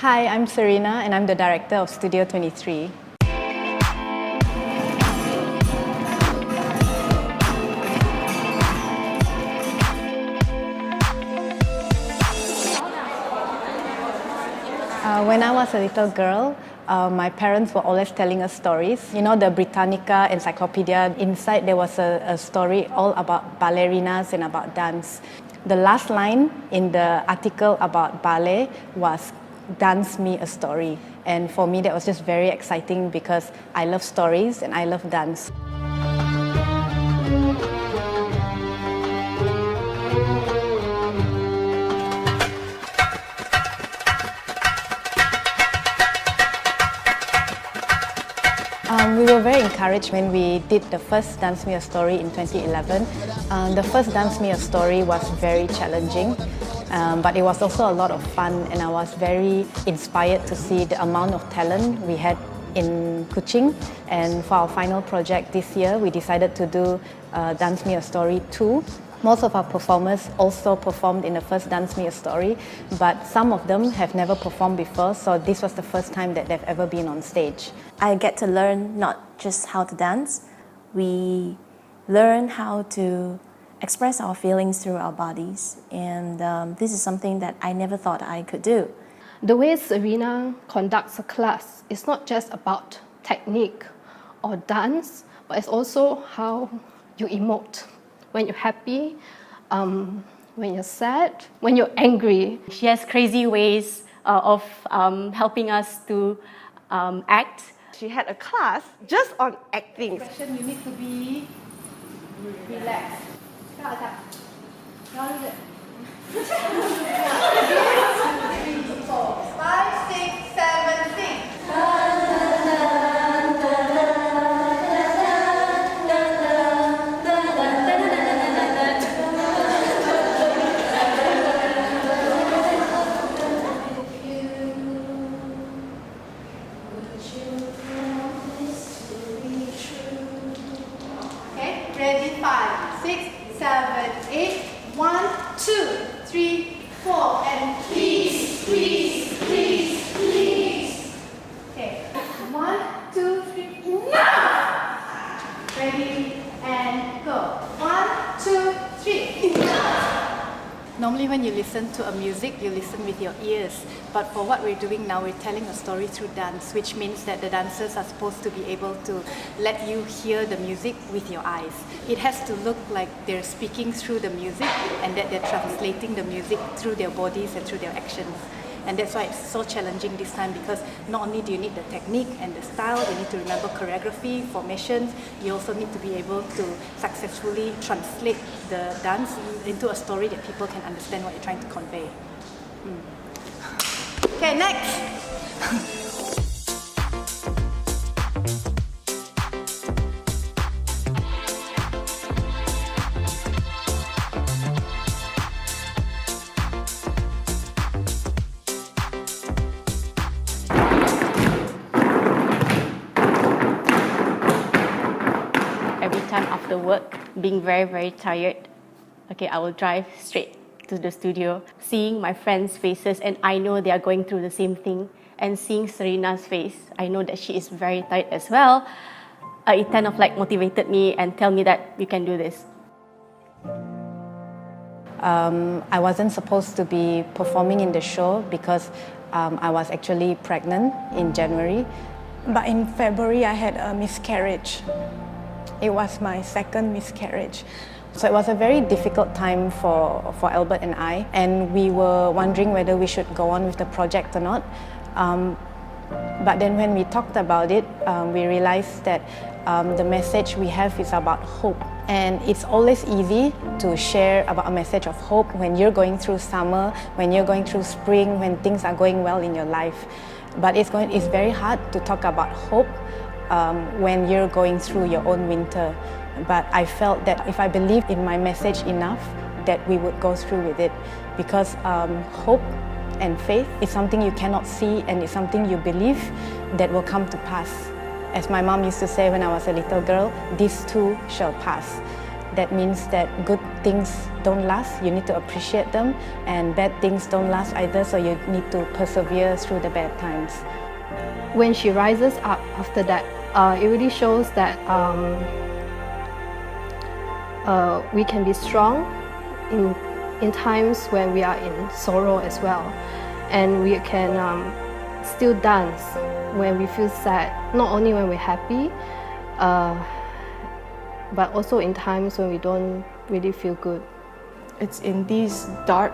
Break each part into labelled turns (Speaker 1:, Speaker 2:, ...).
Speaker 1: Hi, I'm Serina and I'm the director of Studio 23. When I was a little girl, my parents were always telling us stories. You know, the Britannica Encyclopedia, inside there was a story all about ballerinas and about dance. The last line in the article about ballet was, "Dance me a story." And for me, that was just very exciting because I love stories and I love dance. We were very encouraged when we did the first Dance Me a Story in 2011. The first Dance Me a Story was very challenging, but it was also a lot of fun, and I was very inspired to see the amount of talent we had in Kuching. And for our final project this year, we decided to do Dance Me a Story 2. Most of our performers also performed in the first Dance Me a Story, but some of them have never performed before, so this was the first time that they've ever been on stage.
Speaker 2: I get to learn not just how to dance, we learn how to express our feelings through our bodies, and this is something that I never thought I could do.
Speaker 3: The way Serina conducts a class is not just about technique or dance, but it's also how you emote. When you're happy, when you're sad, when you're angry.
Speaker 4: She has crazy ways of helping us to act.
Speaker 5: She had a class just on acting.
Speaker 1: You need to be relaxed. 5, 6, 7, 6. Ready, 5, 6, 7, 8. 1, 2, 3, 4, and please, please, please, please. Okay, 1, 2, 3, enough. Ready, and go. 1, 2, 3, enough. Normally when you listen to a music, you listen with your ears. But for what we're doing now, we're telling a story through dance, which means that the dancers are supposed to be able to let you hear the music with your eyes. It has to look like they're speaking through the music and that they're translating the music through their bodies and through their actions. And that's why it's so challenging this time, because not only do you need the technique and the style, you need to remember choreography, formations, you also need to be able to successfully translate the dance into a story that people can understand what you're trying to convey. Okay, next!
Speaker 4: Every time after work, being very, very tired, I will drive straight to the studio, seeing my friends' faces, and I know they are going through the same thing. And seeing Serina's face, I know that she is very tired as well. It kind of motivated me and tell me that you can do this.
Speaker 1: I wasn't supposed to be performing in the show because I was actually pregnant in January. But in February, I had a miscarriage. It was my second miscarriage. So it was a very difficult time for Albert and I, and we were wondering whether we should go on with the project or not. But then when we talked about it, we realized that the message we have is about hope. And it's always easy to share about a message of hope when you're going through summer, when you're going through spring, when things are going well in your life. But it's very hard to talk about hope when you're going through your own winter. But I felt that if I believed in my message enough, that we would go through with it, because hope and faith is something you cannot see, and it's something you believe that will come to pass. As my mom used to say when I was a little girl, this too shall pass. That means that good things don't last, you need to appreciate them, and bad things don't last either, so you need to persevere through the bad times.
Speaker 3: When she rises up after that, it really shows that we can be strong in times when we are in sorrow as well, and we can still dance when we feel sad, not only when we're happy, but also in times when we don't really feel good.
Speaker 5: It's in these dark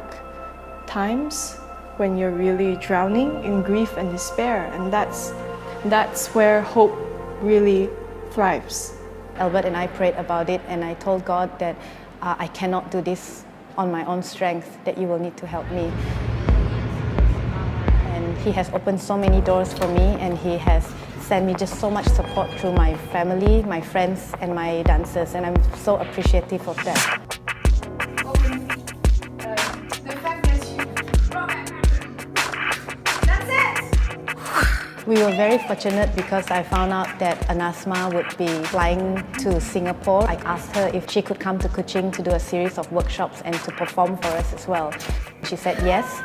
Speaker 5: times when you're really drowning in grief and despair, and that's where hope really thrives.
Speaker 1: Albert and I prayed about it, and I told God that I cannot do this on my own strength, that you will need to help me. And He has opened so many doors for me, and He has sent me just so much support through my family, my friends, and my dancers, and I'm so appreciative of that. We were very fortunate because I found out that Anasma would be flying to Singapore. I asked her if she could come to Kuching to do a series of workshops and to perform for us as well. She said yes.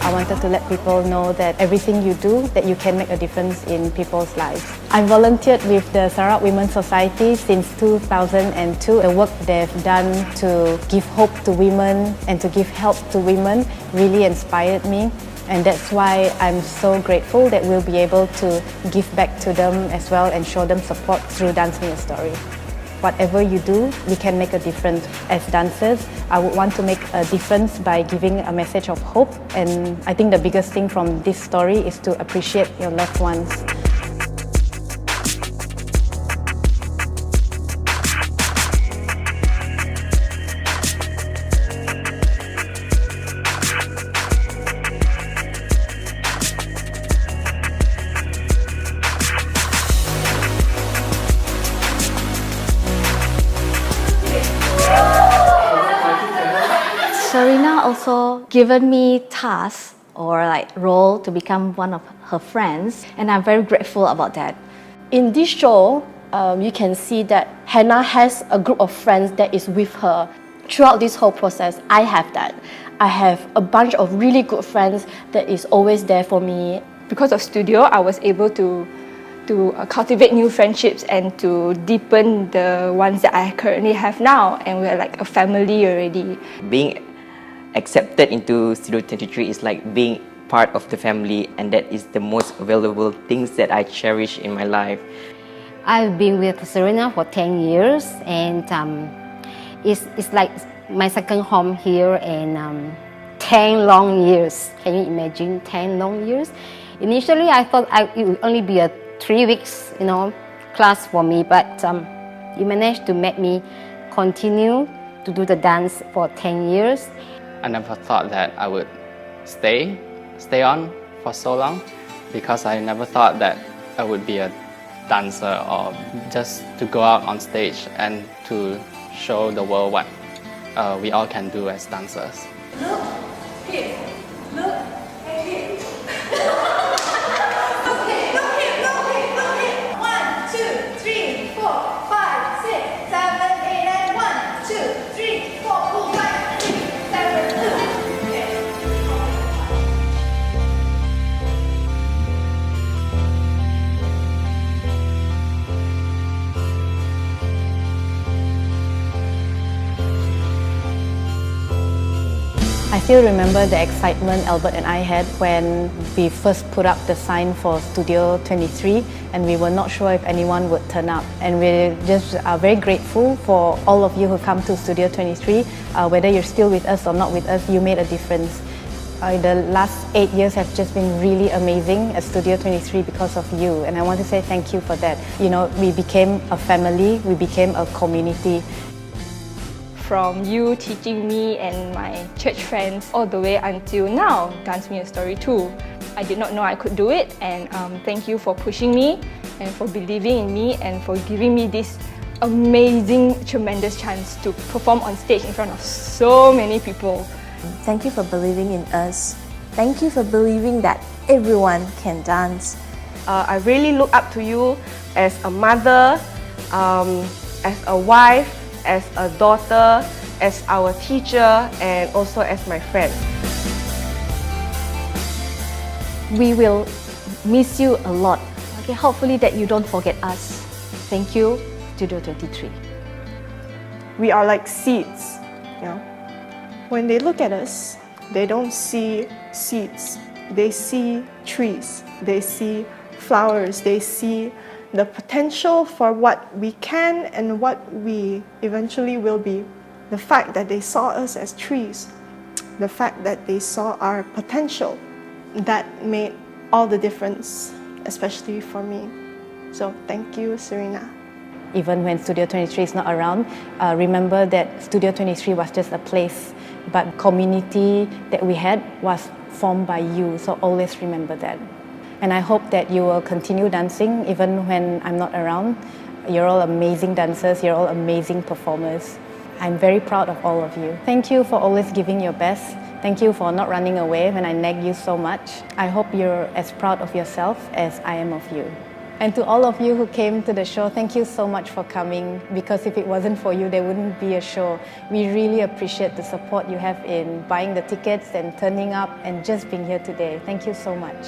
Speaker 1: I wanted to let people know that everything you do, that you can make a difference in people's lives. I volunteered with the Sarawak Women's Society since 2002. The work they've done to give hope to women and to give help to women really inspired me. And that's why I'm so grateful that we'll be able to give back to them as well and show them support through Dance Me a Story. Whatever you do, we can make a difference. As dancers, I would want to make a difference by giving a message of hope. And I think the biggest thing from this story is to appreciate your loved ones.
Speaker 6: Serina also given me tasks or like role to become one of her friends, and I'm very grateful about that.
Speaker 4: In this show, you can see that Hannah has a group of friends that is with her. Throughout this whole process, I have that. I have a bunch of really good friends that is always there for me.
Speaker 7: Because of studio, I was able to cultivate new friendships and to deepen the ones that I currently have now, and we're like a family already.
Speaker 8: Being accepted into Studio 23 is like being part of the family, and that is the most valuable things that I cherish in my life.
Speaker 9: I've been with Serina for 10 years, and it's like my second home here, and 10 long years. Can you imagine 10 long years? Initially, I thought it would only be a 3 weeks, class for me, but you managed to make me continue to do the dance for 10 years.
Speaker 10: I never thought that I would stay on for so long, because I never thought that I would be a dancer or just to go out on stage and to show the world what we all can do as dancers.
Speaker 11: Look here, look here.
Speaker 1: I still remember the excitement Albert and I had when we first put up the sign for Studio 23, and we were not sure if anyone would turn up. And we just are very grateful for all of you who come to Studio 23. Whether you're still with us or not with us, you made a difference. The last 8 years have just been really amazing at Studio 23 because of you, and I want to say thank you for that. We became a family, we became a community.
Speaker 7: From you teaching me and my church friends all the way until now, Dance Me a Story 2. I did not know I could do it, and thank you for pushing me and for believing in me and for giving me this amazing, tremendous chance to perform on stage in front of so many people.
Speaker 2: Thank you for believing in us Thank you for believing that everyone can dance.
Speaker 5: I really look up to you as a mother, as a wife, as a daughter, as our teacher, and also as my friend.
Speaker 6: We will miss you a lot. Okay, hopefully that you don't forget us. Thank you, Studio 23.
Speaker 5: We are like seeds, you know. When they look at us, they don't see seeds. They see trees. They see flowers. They see the potential for what we can and what we eventually will be. The fact that they saw us as trees, the fact that they saw our potential, that made all the difference, especially for me. So thank you, Serina.
Speaker 1: Even when Studio 23 is not around, remember that Studio 23 was just a place, but community that we had was formed by you, so always remember that. And I hope that you will continue dancing even when I'm not around. You're all amazing dancers, you're all amazing performers. I'm very proud of all of you. Thank you for always giving your best. Thank you for not running away when I nag you so much. I hope you're as proud of yourself as I am of you. And to all of you who came to the show, thank you so much for coming, because if it wasn't for you, there wouldn't be a show. We really appreciate the support you have in buying the tickets and turning up and just being here today. Thank you so much.